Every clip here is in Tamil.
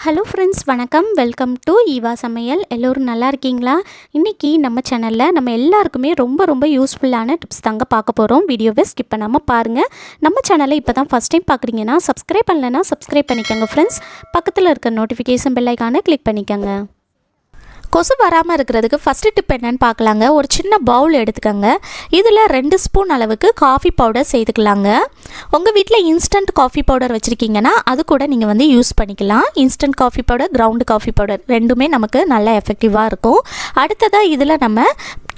ஹலோ ஃப்ரெண்ட்ஸ், வணக்கம். வெல்கம் டு ஈவா சமையல். எல்லோரும் நல்லா இருக்கீங்களா? இன்றைக்கி நம்ம சேனலில் நம்ம எல்லாருக்குமே ரொம்ப யூஸ்ஃபுல்லான டிப்ஸ் தாங்க பார்க்க போகிறோம். வீடியோவை ஸ்கிப் பண்ணாமல் பாருங்கள். நம்ம சேனலை இப்போ தான் ஃபஸ்ட் டைம் பார்க்குறீங்கன்னா சப்ஸ்கிரைப் பண்ணலைன்னா சப்ஸ்கிரைப் பண்ணிக்கோங்க ஃப்ரெண்ட்ஸ். பக்கத்தில் இருக்க நோட்டிஃபிகேஷன் பெல் ஐகானை கிளிக் பண்ணிக்கோங்க. கொசு வராமல் இருக்கிறதுக்கு ஃபஸ்ட்டு டிப் என்னென்னு பார்க்கலாங்க. ஒரு சின்ன பவுல் எடுத்துக்கோங்க. இதில் 2 ஸ்பூன் அளவுக்கு காஃபி பவுடர் சேர்த்துக்கலாங்க. உங்கள் வீட்டில் இன்ஸ்டன்ட் காஃபி பவுடர் வச்சுருக்கீங்கன்னா அது கூட நீங்கள் வந்து யூஸ் பண்ணிக்கலாம். Instant coffee powder, ground coffee powder ரெண்டுமே நமக்கு நல்லா எஃபெக்டிவாக இருக்கும். அடுத்ததாக இதில் நம்ம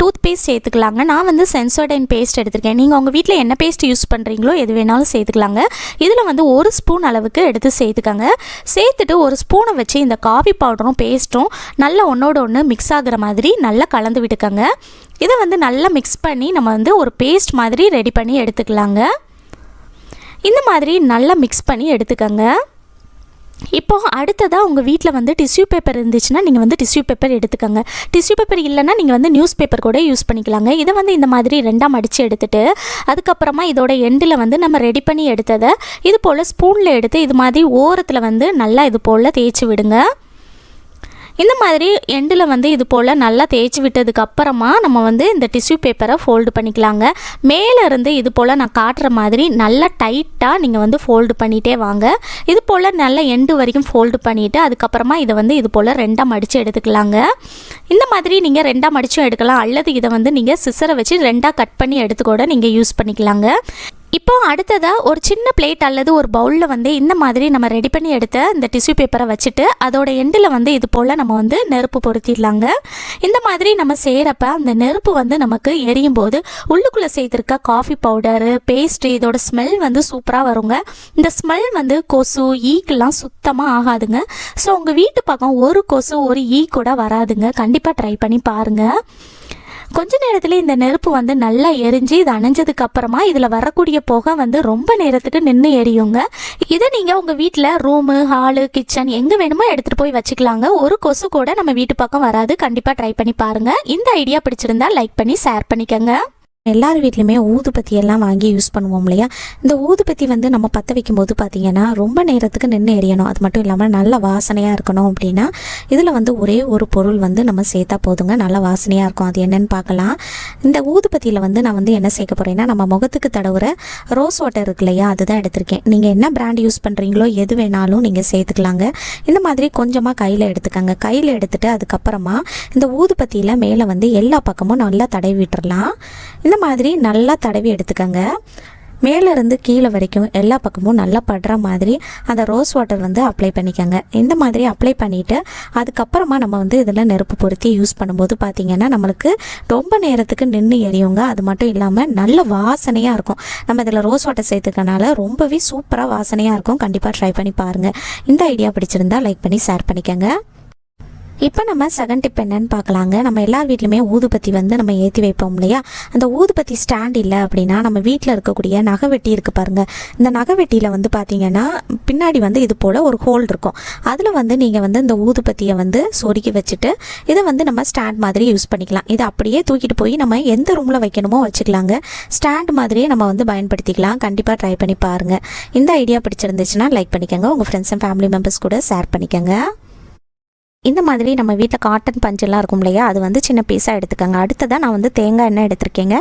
டூத் பேஸ்ட் சேர்த்துக்கலாங்க. நான் வந்து சென்சோடைன் பேஸ்ட் எடுத்திருக்கேன். நீங்கள் உங்கள் வீட்டில் என்ன பேஸ்ட் யூஸ் பண்ணுறீங்களோ எது வேணாலும் சேர்த்துக்கலாங்க. இதில் வந்து 1 ஸ்பூன் அளவுக்கு எடுத்து சேர்த்துக்கோங்க. சேர்த்துட்டு ஒரு ஸ்பூனை வச்சு இந்த காஃபி பவுடரும் பேஸ்ட்டும் நல்லா ஒன்றோட ஒன்று மிக்ஸ் ஆகிற மாதிரி நல்லா கலந்து விட்டுக்கோங்க. இதை வந்து நல்லா மிக்ஸ் பண்ணி நம்ம வந்து ஒரு பேஸ்ட் மாதிரி ரெடி பண்ணி எடுத்துக்கலாங்க. இந்த மாதிரி நல்லா மிக்ஸ் பண்ணி எடுத்துக்கோங்க. இப்போது அடுத்ததாக உங்கள் வீட்டில் வந்து டிஷ்யூ பேப்பர் இருந்துச்சுன்னா நீங்கள் வந்து டிஷ்யூ பேப்பர் எடுத்துக்கோங்க. டிஷ்யூ பேப்பர் இல்லைன்னா நீங்கள் வந்து நியூஸ் பேப்பர் கூட யூஸ் பண்ணிக்கலாங்க. இதை வந்து இந்த மாதிரி 2ஆக மடித்து எடுத்துகிட்டு அதுக்கப்புறமா இதோட எண்டில் வந்து நம்ம ரெடி பண்ணி எடுத்ததை இது போல் ஸ்பூனில் எடுத்து இது மாதிரி ஓரத்தில் வந்து நல்லா இது போல் தேய்ச்சி விடுங்க. இந்த மாதிரி எண்டில் வந்து இது போல் நல்லா தேய்ச்சி விட்டதுக்கு அப்புறமா நம்ம வந்து இந்த டிஷ்யூ பேப்பரை ஃபோல்டு பண்ணிக்கலாங்க. மேலே இருந்து இது போல் நான் காட்டுற மாதிரி நல்லா டைட்டாக நீங்கள் வந்து ஃபோல்டு பண்ணிகிட்டே வாங்க. இது போல் நல்லா எண்டு வரைக்கும் ஃபோல்டு பண்ணிவிட்டு அதுக்கப்புறமா இதை வந்து இது போல் 2ஆக மடித்து எடுத்துக்கலாங்க. இந்த மாதிரி நீங்கள் 2ஆக மடித்தும் எடுக்கலாம், அல்லது இதை வந்து நீங்கள் சிசரை வச்சு 2ஆக கட் பண்ணி எடுத்து கூட நீங்கள் யூஸ் பண்ணிக்கலாங்க. இப்போ அடுத்ததாக ஒரு சின்ன பிளேட் அல்லது ஒரு பவுலில் வந்து இந்த மாதிரி நம்ம ரெடி பண்ணி எடுத்த இந்த டிஷ்யூ பேப்பரை வச்சுட்டு அதோட எண்டில் வந்து இது போல் நம்ம வந்து நெருப்பு பொருத்திடலாங்க. இந்த மாதிரி நம்ம செய்கிறப்ப அந்த நெருப்பு வந்து நமக்கு எரியும் போது உள்ளுக்குள்ளே சேர்த்துருக்க காஃபி பவுடரு, பேஸ்ட்டு இதோட ஸ்மெல் வந்து சூப்பராக வருங்க. இந்த ஸ்மெல் வந்து கொசு, ஈக்கெல்லாம் சுத்தமாக ஆகாதுங்க. ஸோ உங்கள் வீட்டு பக்கம் ஒரு கொசு, ஒரு ஈ கூட வராதுங்க. கண்டிப்பாக ட்ரை பண்ணி பாருங்கள். கொஞ்ச நேரத்தில் இந்த நெருப்பு வந்து நல்லா எரிஞ்சு இது அணைஞ்சதுக்கு அப்புறமா இதில் வரக்கூடிய புகை வந்து ரொம்ப நேரத்துக்கு நின்று எரியுங்க. இதை நீங்கள் உங்கள் வீட்டில் ரூமு, ஹாலு, கிச்சன் எங்கே வேணுமோ எடுத்துகிட்டு போய் வச்சுக்கலாங்க. ஒரு கொசு கூட நம்ம வீட்டு பக்கம் வராது. கண்டிப்பாக ட்ரை பண்ணி பாருங்கள். இந்த ஐடியா பிடிச்சிருந்தா லைக் பண்ணி ஷேர் பண்ணிக்கோங்க. எல்லார் வீட்லையுமே ஊதுபத்தி எல்லாம் வாங்கி யூஸ் பண்ணுவோம் இல்லையா? இந்த ஊதுபத்தி வந்து நம்ம பற்ற வைக்கும்போது பார்த்திங்கன்னா ரொம்ப நேரத்துக்கு நின்று எரியணும். அது மட்டும் இல்லாமல் நல்ல வாசனையாக இருக்கணும் அப்படின்னா இதில் வந்து ஒரே ஒரு பொருள் வந்து நம்ம சேர்த்தா போதுங்க, நல்ல வாசனையாக இருக்கும். அது என்னென்னு பார்க்கலாம். இந்த ஊதுபத்தியில் வந்து நான் வந்து என்ன சேர்க்க போகிறேன்னா நம்ம முகத்துக்கு தடவுற ரோஸ் வாட்டர் இருக்கு இல்லையா, அதுதான் எடுத்திருக்கேன். நீங்கள் என்ன பிராண்ட் யூஸ் பண்ணுறீங்களோ எது வேணாலும் நீங்கள் சேர்த்துக்கலாங்க. இந்த மாதிரி கொஞ்சமாக கையில் எடுத்துக்கோங்க. கையில் எடுத்துகிட்டு அதுக்கப்புறமா இந்த ஊதுபத்தியில் மேலே வந்து எல்லா பக்கமும் நல்லா தடவி விட்டுறலாம். இந்த மாதிரி நல்லா தடவி எடுத்துக்கோங்க. மேலேருந்து கீழே வரைக்கும் எல்லா பக்கமும் நல்லா படுற மாதிரி அந்த ரோஸ் வாட்டர் வந்து அப்ளை பண்ணிக்கோங்க. இந்த மாதிரி அப்ளை பண்ணிவிட்டு அதுக்கப்புறமா நம்ம வந்து இதில் நெருப்பு பொருத்தி யூஸ் பண்ணும்போது பார்த்திங்கன்னா நம்மளுக்கு ரொம்ப நேரத்துக்கு நின்று எரியுங்க. அது மட்டும் இல்லாமல் நல்ல வாசனையாக இருக்கும். நம்ம இதில் ரோஸ் வாட்டர் சேர்த்துக்கனால ரொம்பவே சூப்பராக வாசனையாக இருக்கும். கண்டிப்பாக ட்ரை பண்ணி பாருங்கள். இந்த ஐடியா பிடிச்சிருந்தா லைக் பண்ணி ஷேர் பண்ணிக்கோங்க. இப்போ நம்ம செகண்ட் டிப் என்னன்னு பார்க்கலாங்க. நம்ம எல்லார் வீட்லையுமே ஊதுபத்தி வந்து நம்ம ஏற்றி வைப்போம் இல்லையா? அந்த ஊதுபத்தி ஸ்டாண்ட் இல்லை அப்படின்னா நம்ம வீட்டில் இருக்கக்கூடிய நகைவெட்டி இருக்குது பாருங்கள். இந்த நகைவெட்டியில் வந்து பார்த்திங்கன்னா பின்னாடி வந்து இது போல் ஒரு ஹோல் இருக்கும். அதில் வந்து நீங்கள் வந்து இந்த ஊதுபத்தியை வந்து சொருக்கி வச்சுட்டு இதை வந்து நம்ம ஸ்டாண்ட் மாதிரி யூஸ் பண்ணிக்கலாம். இதை அப்படியே தூக்கிட்டு போய் நம்ம எந்த ரூமில் வைக்கணுமோ வச்சுக்கலாங்க. ஸ்டாண்ட் மாதிரியே நம்ம வந்து பயன்படுத்திக்கலாம். கண்டிப்பாக ட்ரை பண்ணி பாருங்கள். இந்த ஐடியா பிடிச்சிருந்துச்சுன்னா லைக் பண்ணிக்கோங்க. உங்கள் ஃப்ரெண்ட்ஸ் அண்ட் ஃபேமிலி மெம்பர்ஸ் கூட ஷேர் பண்ணிக்கோங்க. இந்த மாதிரி நம்ம வீட்டில் காட்டன் பஞ்செல்லாம் இருக்கும் இல்லையா, அது வந்து சின்ன பீஸாக எடுத்துக்கோங்க. அடுத்ததாக நான் வந்து தேங்காய் எண்ணெய் எடுத்திருக்கேங்க.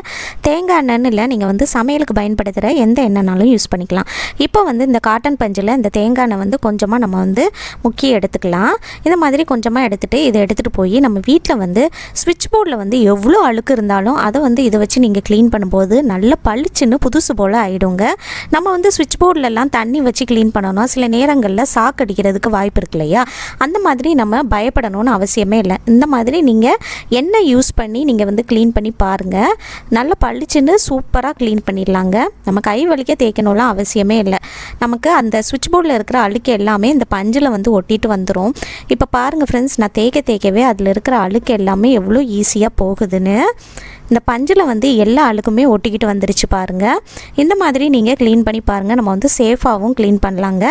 தேங்காய் எண்ணெய்னு இல்லை, நீங்கள் வந்து சமையலுக்கு பயன்படுத்துகிற எந்த எண்ணெய்னாலும் யூஸ் பண்ணிக்கலாம். இப்போ வந்து இந்த காட்டன் பஞ்சில் இந்த தேங்காய் எண்ணெய் வந்து கொஞ்சமாக நம்ம வந்து முக்கிய எடுத்துக்கலாம். இந்த மாதிரி கொஞ்சமாக எடுத்துகிட்டு இதை எடுத்துகிட்டு போய் நம்ம வீட்டில் வந்து ஸ்விட்ச் போர்டில் வந்து எவ்வளோ அழுக்கு இருந்தாலும் அதை வந்து இதை வச்சு நீங்கள் க்ளீன் பண்ணும்போது நல்ல பளிச்சுன்னு புதுசு போல் ஆகிடுங்க. நம்ம வந்து ஸ்விட்ச் போர்டிலெல்லாம் தண்ணி வச்சு க்ளீன் பண்ணணும். சில நேரங்களில் சாக்கு அடிக்கிறதுக்கு வாய்ப்பு இருக்கு இல்லையா? அந்த மாதிரி நம்ம பயப்படணும்னு அவசியமே இல்லை. இந்த மாதிரி நீங்கள் எண்ணெய் யூஸ் பண்ணி நீங்கள் வந்து க்ளீன் பண்ணி பாருங்கள். நல்லா பளிச்சுன்னு சூப்பராக க்ளீன் பண்ணிடலாங்க. நம்ம கை வலிக்க தேய்க்கணும்லாம் அவசியமே இல்லை. நமக்கு அந்த சுவிட்ச் போர்டில் இருக்கிற அழுக்கு எல்லாமே இந்த பஞ்சில் வந்து ஒட்டிட்டு வந்துடும். இப்போ பாருங்கள் ஃப்ரெண்ட்ஸ், நான் தேய்க்கவே அதில் இருக்கிற அழுக்கு எல்லாமே எவ்வளோ ஈஸியாக போகுதுன்னு. இந்த பஞ்சில் வந்து எல்லா அழுக்குமே ஒட்டிக்கிட்டு வந்துருச்சு பாருங்கள். இந்த மாதிரி நீங்கள் க்ளீன் பண்ணி பாருங்கள். நம்ம வந்து சேஃபாகவும் க்ளீன் பண்ணலாங்க.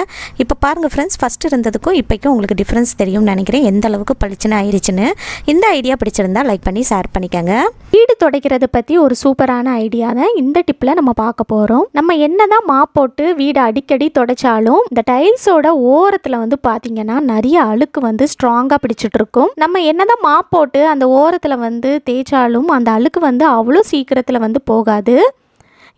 இப்போ பாருங்கள் ஃப்ரெண்ட்ஸ், ஃபஸ்ட்டு இருந்ததுக்கும் இப்போக்கும் உங்களுக்கு டிஃப்ரென்ஸ் தெரியும்னு நினைக்கிறேன், எந்த அளவுக்கு பளிச்சுன்னு ஆயிடுச்சுன்னு. இந்த ஐடியா பிடிச்சிருந்தா லைக் பண்ணி ஷேர் பண்ணிக்கோங்க. வீடு துடைக்கிறத பற்றி ஒரு சூப்பரான ஐடியா தான் இந்த டிப்பில் நம்ம பார்க்க போகிறோம். நம்ம என்ன தான் மாப் போட்டு வீடு அடிக்கடி துடைச்சாலும் இந்த டைல்ஸோட ஓரத்தில் வந்து பார்த்திங்கன்னா நிறைய அழுக்கு வந்து ஸ்ட்ராங்காக பிடிச்சிட்டு இருக்கும். நம்ம என்ன தான் மாப் போட்டு அந்த ஓரத்தில் வந்து தேய்ச்சாலும் அந்த அழுக்கு வந்து அவ்வளோ சீக்கிரத்தில் வந்து போகாது.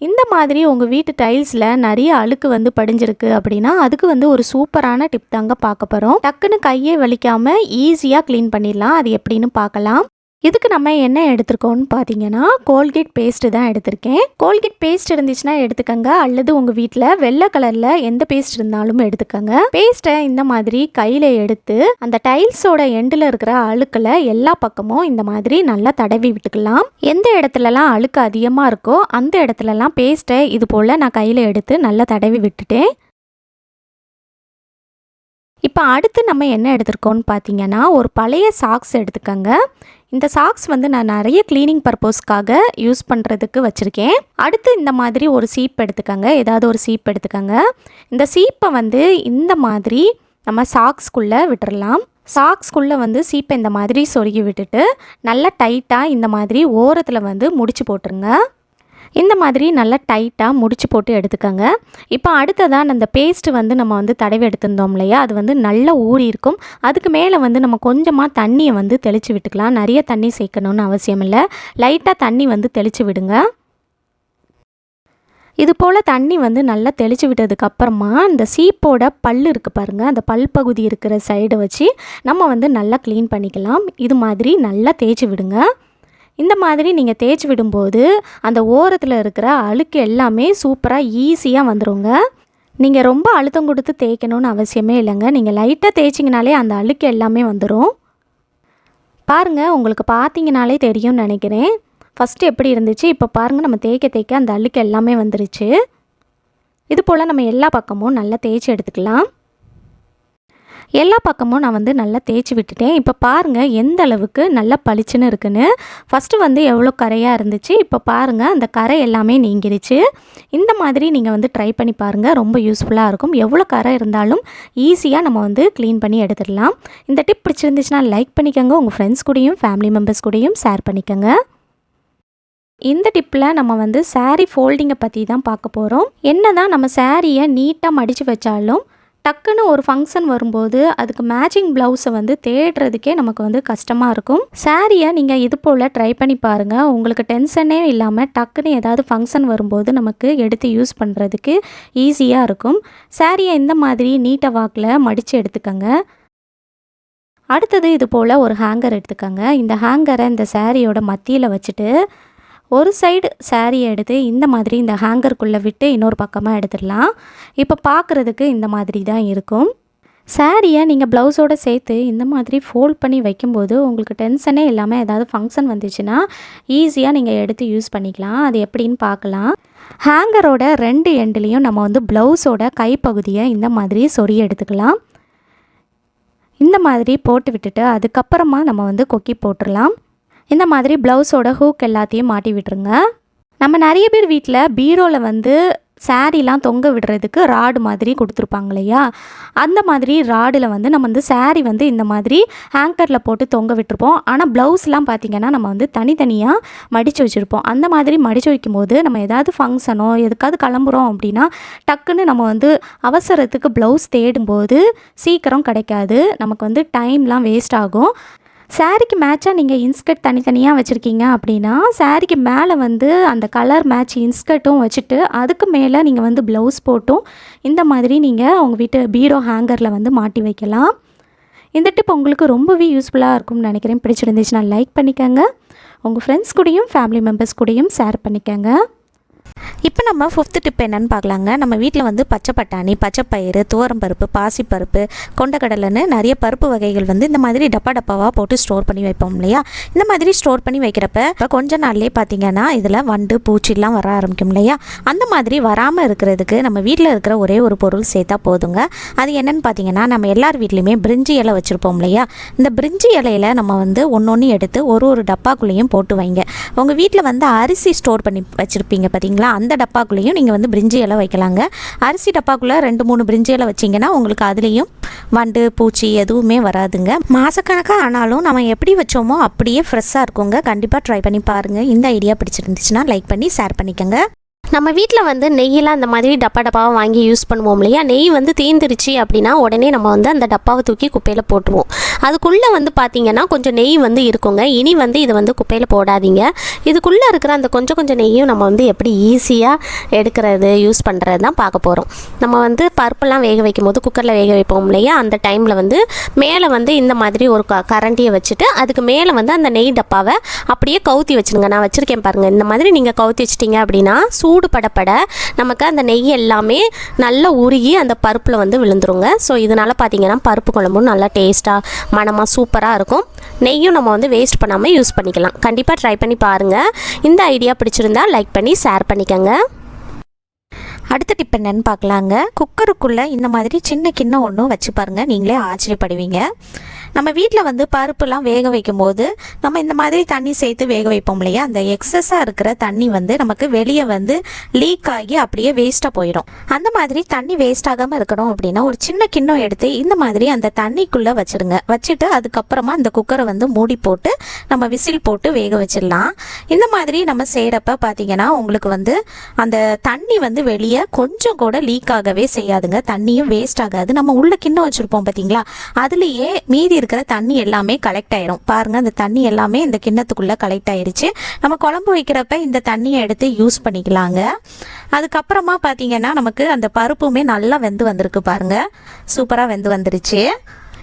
இந்த மாதிரி உங்கள் வீட்டு டைல்ஸில் நிறைய அழுக்கு வந்து படிஞ்சிருக்கு அப்படின்னா அதுக்கு வந்து ஒரு சூப்பரான டிப் தாங்க பார்க்க போகிறோம். டக்குன்னு கையை வலிக்காமல் ஈஸியாக க்ளீன் பண்ணிடலாம். அது எப்படின்னு பார்க்கலாம். இதுக்கு நம்ம என்ன எடுத்துருக்கோம்னு பார்த்தீங்கன்னா கோல்கேட் பேஸ்ட்டு தான் எடுத்திருக்கேன். கோல்கேட் பேஸ்ட் இருந்துச்சுன்னா எடுத்துக்கோங்க, அல்லது உங்கள் வீட்டில் வெள்ளை கலரில் எந்த பேஸ்ட் இருந்தாலும் எடுத்துக்கோங்க. பேஸ்ட்டை இந்த மாதிரி கையில் எடுத்து அந்த டைல்ஸோட எண்டில் இருக்கிற அழுக்கில் எல்லா பக்கமும் இந்த மாதிரி நல்லா தடவி விட்டுக்கலாம். எந்த இடத்துலலாம் அழுக்கு அதிகமாக இருக்கோ அந்த இடத்துலலாம் பேஸ்ட்டை இது போல் நான் கையில் எடுத்து நல்லா தடவி விட்டுட்டேன். இப்போ அடுத்து நம்ம என்ன எடுத்துருக்கோம்னு பார்த்தீங்கன்னா ஒரு பழைய சாக்ஸ் எடுத்துக்கோங்க. இந்த சாக்ஸ் வந்து நான் நிறைய க்ளீனிங் பர்பஸ்க்காக யூஸ் பண்ணுறதுக்கு வச்சுருக்கேன். அடுத்து இந்த மாதிரி ஒரு சீப் எடுத்துக்கோங்க, ஏதாவது ஒரு சீப் எடுத்துக்கோங்க. இந்த சீப்பை வந்து இந்த மாதிரி நம்ம சாக்ஸ்குள்ளே விட்டுறலாம். சாக்ஸ்குள்ளே வந்து சீப்பை இந்த மாதிரி சொருகி விட்டுட்டு நல்லா டைட்டாக இந்த மாதிரி ஓரத்தில் வந்து முடிச்சு போட்டுருங்க. இந்த மாதிரி நல்லா டைட்டாக முடிச்சு போட்டு எடுத்துக்கோங்க. இப்போ அடுத்ததான் அந்த பேஸ்ட்டு வந்து நம்ம வந்து தடவி எடுத்திருந்தோம் இல்லையா, அது வந்து நல்லா ஊறி இருக்கும். அதுக்கு மேலே வந்து நம்ம கொஞ்சமாக தண்ணியை வந்து தெளித்து விட்டுக்கலாம். நிறைய தண்ணி சேர்க்கணுன்னு அவசியம் இல்லை, லைட்டாக தண்ணி வந்து தெளித்து விடுங்க. இது போல் தண்ணி வந்து நல்லா தெளித்து விட்டதுக்கப்புறமா இந்த சீப்போட பல் இருக்குது பாருங்கள், அந்த பல் பகுதி இருக்கிற சைடை வச்சு நம்ம வந்து நல்லா க்ளீன் பண்ணிக்கலாம். இது மாதிரி நல்லா தேய்ச்சி விடுங்க. இந்த மாதிரி நீங்கள் தேய்ச்சி விடும்போது அந்த ஓரத்தில் இருக்கிற அழுக்கு எல்லாமே சூப்பராக ஈஸியாக வந்துடுங்க. நீங்கள் ரொம்ப அழுத்தம் கொடுத்து தேய்க்கணும்னு அவசியமே இல்லைங்க. நீங்கள் லைட்டாக தேய்ச்சிங்கனாலே அந்த அழுக்கு எல்லாமே வந்துடும். பாருங்கள், உங்களுக்கு பார்த்தீங்கனாலே தெரியும்னு நினைக்கிறேன். ஃபஸ்ட்டு எப்படி இருந்துச்சு, இப்போ பாருங்கள் நம்ம தேய்க்க அந்த அழுக்கு எல்லாமே வந்துருச்சு. இது போல் நம்ம எல்லா பக்கமும் நல்லா தேய்ச்சி எடுத்துக்கலாம். எல்லா பக்கமும் நான் வந்து நல்லா தேய்ச்சி விட்டுட்டேன். இப்போ பாருங்கள் எந்த அளவுக்கு நல்லா பளிச்சுன்னு இருக்குன்னு. ஃபஸ்ட்டு வந்து எவ்வளோ கரையாக இருந்துச்சு, இப்போ பாருங்கள் அந்த கரை எல்லாமே நீங்கிருச்சு. இந்த மாதிரி நீங்கள் வந்து ட்ரை பண்ணி பாருங்கள், ரொம்ப யூஸ்ஃபுல்லாக இருக்கும். எவ்வளோ கரை இருந்தாலும் ஈஸியாக நம்ம வந்து க்ளீன் பண்ணி எடுத்துடலாம். இந்த டிப் பிடிச்சிருந்துச்சுன்னா லைக் பண்ணிக்கோங்க, உங்கள் ஃப்ரெண்ட்ஸ் கூடயும் ஃபேமிலி மெம்பர்ஸ் கூடயும் ஷேர் பண்ணிக்கோங்க. இந்த டிப்பில் நம்ம வந்து சாரீ ஃபோல்டிங்கை பற்றி தான் பார்க்க போகிறோம். என்ன தான் நம்ம சாரியை நீட்டாக மடித்து வச்சாலும் டக்குன்னு ஒரு ஃபங்க்ஷன் வரும்போது அதுக்கு மேட்சிங் ப்ளவுஸை வந்து தேடுறதுக்கே நமக்கு வந்து கஷ்டமாக இருக்கும். சாரியை நீங்கள் இது போல் ட்ரை பண்ணி பாருங்கள். உங்களுக்கு டென்ஷனே இல்லாமல் டக்குன்னு ஏதாவது ஃபங்க்ஷன் வரும்போது நமக்கு எடுத்து யூஸ் பண்ணுறதுக்கு ஈஸியாக இருக்கும். சாரியை இந்த மாதிரி நீட்டாக வாக்கில் மடித்து எடுத்துக்கோங்க. அடுத்தது இது போல் ஒரு ஹேங்கர் எடுத்துக்கோங்க. இந்த ஹேங்கரை இந்த சாரியோட மத்தியில் வச்சுட்டு ஒரு சைடு சாரியை எடுத்து இந்த மாதிரி இந்த ஹேங்கருக்குள்ளே விட்டு இன்னொரு பக்கமாக எடுத்துடலாம். இப்போ பார்க்குறதுக்கு இந்த மாதிரி தான் இருக்கும். சாரியை நீங்கள் ப்ளவுஸோடு சேர்த்து இந்த மாதிரி ஃபோல்ட் பண்ணி வைக்கும்போது உங்களுக்கு டென்ஷனே இல்லாமல் ஏதாவது ஃபங்க்ஷன் வந்துச்சுன்னா ஈஸியாக நீங்கள் எடுத்து யூஸ் பண்ணிக்கலாம். அது எப்படின்னு பார்க்கலாம். ஹேங்கரோட 2 எண்ட்லேயும் நம்ம வந்து ப்ளவுஸோட கைப்பகுதியை இந்த மாதிரி சொருகி எடுத்துக்கலாம். இந்த மாதிரி போட்டு விட்டுட்டு அதுக்கப்புறமா நம்ம வந்து கொக்கி போட்டுடலாம். இந்த மாதிரி ப்ளவுஸோட ஹூக் எல்லாத்தையும் மாட்டி விட்டுருங்க. நம்ம நிறைய பேர் வீட்டில் பீரோவில் வந்து சாரீலாம் தொங்க விடுறதுக்கு ராடு மாதிரி கொடுத்துருப்பாங்க இல்லையா, அந்த மாதிரி ராடில் வந்து நம்ம வந்து சாரீ வந்து இந்த மாதிரி ஹேங்கரில் போட்டு தொங்க விட்டுருப்போம். ஆனால் ப்ளவுஸ்லாம் பார்த்திங்கன்னா நம்ம வந்து தனித்தனியாக மடித்து வச்சுருப்போம். அந்த மாதிரி மடித்து வைக்கும் போது நம்ம ஏதாவது ஃபங்க்ஷனோ எதுக்காவது கிளம்புறோம் அப்படின்னா டக்குன்னு நம்ம வந்து அவசரத்துக்கு ப்ளவுஸ் தேடும்போது சீக்கிரம் கிடைக்காது, நமக்கு வந்து டைம்லாம் வேஸ்ட் ஆகும். சாரீக்கு மேட்சாக நீங்கள் இன்ஸ்கர்ட் தனித்தனியாக வச்சுருக்கீங்க அப்படின்னா சாரீக்கு மேலே வந்து அந்த கலர் மேட்ச் இன்ஸ்கர்ட்டும் வச்சுட்டு அதுக்கு மேலே நீங்கள் வந்து ப்ளவுஸ் போட்டும் இந்த மாதிரி நீங்கள் உங்கள் வீட்டு பீரோ ஹேங்கரில் வந்து மாட்டி வைக்கலாம். இந்த டிப் உங்களுக்கு ரொம்பவே யூஸ்ஃபுல்லாக இருக்கும்னு நினைக்கிறேன். பிடிச்சிருந்துச்சுன்னா லைக் பண்ணிக்கோங்க, உங்கள் ஃப்ரெண்ட்ஸ் கூடயும் ஃபேமிலி மெம்பர்ஸ் கூடயும் ஷேர் பண்ணிக்கோங்க. இப்போ நம்ம 5th டிப் என்னன்னு பார்க்கலாங்க. நம்ம வீட்டில் வந்து பச்சை பட்டாணி, பச்சை பயிறு, துவரம்பருப்பு, பாசிப்பருப்பு, கொண்டக்கடலைன்னு நிறைய பருப்பு வகைகள் வந்து இந்த மாதிரி டப்பாவாக போட்டு ஸ்டோர் பண்ணி வைப்போம் இல்லையா. இந்த மாதிரி ஸ்டோர் பண்ணி வைக்கிறப்ப இப்போ கொஞ்ச நாள்லேயே பார்த்தீங்கன்னா இதில் வண்டு பூச்சிலாம் வர ஆரம்பிக்கும் இல்லையா. அந்த மாதிரி வராமல் இருக்கிறதுக்கு நம்ம வீட்டில் இருக்கிற ஒரே ஒரு பொருள் சேர்த்தா போதுங்க. அது என்னென்னு பார்த்தீங்கன்னா, நம்ம எல்லார் வீட்லேயுமே பிரிஞ்சி இலை வச்சுருப்போம் இல்லையா. இந்த பிரிஞ்சி இலையில் நம்ம வந்து ஒன்று எடுத்து ஒரு டப்பாக்குள்ளேயும் போட்டு வைங்க. உங்கள் வீட்டில் வந்து அரிசி ஸ்டோர் பண்ணி வச்சுருப்பீங்க பார்த்தீங்களா, அந்த டப்பாக்குள்ளேயும் நீங்கள் வந்து பிரிஞ்சி இலை வைக்கலாங்க. அரிசி டப்பாக்குள்ளே 2-3 பிரிஞ்சி இலை வச்சிங்கன்னா உங்களுக்கு அதுலேயும் வண்டு பூச்சி எதுவுமே வராதுங்க. மாதக்கணக்காக ஆனாலும் நம்ம எப்படி வச்சோமோ அப்படியே ஃப்ரெஷ்ஷாக இருக்குங்க. கண்டிப்பாக ட்ரை பண்ணி பாருங்கள். இந்த ஐடியா பிடிச்சிருந்துச்சுன்னா லைக் பண்ணி ஷேர் பண்ணிக்கோங்க. நம்ம வீட்டில் வந்து நெய்யெல்லாம் இந்த மாதிரி டப்பாவாக வாங்கி யூஸ் பண்ணுவோம் இல்லையா. நெய் வந்து தீந்துருச்சு அப்படின்னா உடனே நம்ம வந்து அந்த டப்பாவை தூக்கி குப்பையில் போட்டுருவோம். அதுக்குள்ளே வந்து பார்த்திங்கன்னா கொஞ்சம் நெய் வந்து இருக்குங்க. இனி வந்து இது வந்து குப்பையில் போடாதீங்க. இதுக்குள்ளே இருக்கிற அந்த கொஞ்சம் நெய்யும் நம்ம வந்து எப்படி ஈஸியாக எடுக்கிறது யூஸ் பண்ணுறது தான் பார்க்க போகிறோம். நம்ம வந்து பருப்பெல்லாம் வேக வைக்கும் போது குக்கரில் வேக வைப்போம் இல்லையா. அந்த டைமில் வந்து மேலே வந்து இந்த மாதிரி ஒரு கரண்டியை வச்சுட்டு அதுக்கு மேலே வந்து அந்த நெய் டப்பாவை அப்படியே கவுத்தி வச்சுடுங்க. நான் வச்சுருக்கேன் பாருங்கள். இந்த மாதிரி நீங்கள் கவுத்தி வச்சிட்டிங்க அப்படின்னா சூடு படப்பட நமக்கு அந்த நெய் எல்லாமே நல்லா உருகி அந்த பருப்பில் வந்து விழுந்துருங்க. ஸோ இதனால் பார்த்தீங்கன்னா பருப்பு குழம்பும் நல்லா டேஸ்ட்டாக மணமாக சூப்பராக இருக்கும். நெய்யும் நம்ம வந்து வேஸ்ட் பண்ணாமல் யூஸ் பண்ணிக்கலாம். கண்டிப்பாக ட்ரை பண்ணி பாருங்கள். இந்த ஐடியா பிடிச்சிருந்தா லைக் பண்ணி ஷேர் பண்ணிக்கோங்க. அடுத்த டிப் என்னன்னு பார்க்கலாங்க. குக்கருக்குள்ளே இந்த மாதிரி சின்ன கிண்ணம் ஒன்றும் வச்சு பாருங்கள், நீங்களே ஆச்சரியப்படுவீங்க. நம்ம வீட்டில் வந்து பருப்புலாம் வேக வைக்கும் போது நம்ம இந்த மாதிரி தண்ணி சேர்த்து வேக வைப்போம் இல்லையா. அந்த எக்ஸஸாக இருக்கிற தண்ணி வந்து நமக்கு வெளியே வந்து லீக் ஆகி அப்படியே வேஸ்ட்டாக போயிடும். அந்த மாதிரி தண்ணி வேஸ்ட் ஆகாமல் இருக்கணும் அப்படின்னா ஒரு சின்ன கிண்ணம் எடுத்து இந்த மாதிரி அந்த தண்ணிக்குள்ளே வச்சுருங்க. வச்சுட்டு அதுக்கப்புறமா அந்த குக்கரை வந்து மூடி போட்டு நம்ம விசில் போட்டு வேக வச்சிடலாம். இந்த மாதிரி நம்ம செய்கிறப்ப பார்த்தீங்கன்னா உங்களுக்கு வந்து அந்த தண்ணி வந்து வெளியே கொஞ்சம் கூட லீக் ஆகவே செய்யாதுங்க. தண்ணியும் வேஸ்ட் ஆகாது. நம்ம உள்ள கிண்ணம் வச்சுருப்போம் பார்த்தீங்களா, அதுலேயே மீதி இருக்கிற தண்ணி எல்லாமே கலெக்ட் ஆயிரும். பாருங்க, அந்த தண்ணி எல்லாமே இந்த கிண்ணத்துக்குள்ள கலெக்ட் ஆயிருச்சு. நம்ம குழம்பு வைக்கிறப்ப இந்த தண்ணியை எடுத்து யூஸ் பண்ணிக்கலாங்க. அதுக்கப்புறமா பார்த்தீங்கன்னா நமக்கு அந்த பருப்புமே நல்லா வெந்து வந்திருக்கு பாருங்க. சூப்பராக வெந்து வந்துருச்சு.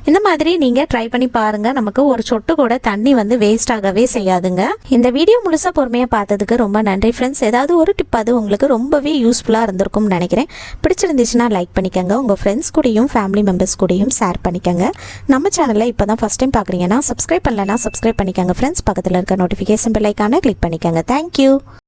இந்த மாதிரி நீங்கள் ட்ரை பண்ணி பாருங்கள். நமக்கு ஒரு சொட்டு கூட தண்ணி வந்து வேஸ்ட் ஆகவே செய்யாதுங்க. இந்த வீடியோ முழுசாக பொறுமையாக பார்த்ததுக்கு ரொம்ப நன்றி ஃப்ரெண்ட்ஸ். ஏதாவது ஒரு டிப் அது உங்களுக்கு ரொம்பவே யூஸ்ஃபுல்லாக இருந்திருக்கும்னு நினைக்கிறேன். பிடிச்சிருந்துச்சுன்னா லைக் பண்ணிக்கோங்க. உங்கள் ஃப்ரெண்ட்ஸ் கூடயும் ஃபேமிலி மெம்பர்ஸ் கூடயும் ஷேர் பண்ணிக்கோங்க. நம்ம சேனலில் இப்போ தான் ஃபஸ்ட் டைம் பார்க்குறீங்கன்னா சப்ஸ்கிரைப் பண்ணலைன்னா சப்ஸ்கிரைப் பண்ணிக்கோங்க ஃப்ரெண்ட்ஸ். பக்கத்தில் இருக்க நோட்டிஃபிகேஷன் பெல் ஐக்கானை கிளிக் பண்ணிக்கோங்க. தேங்க்யூ.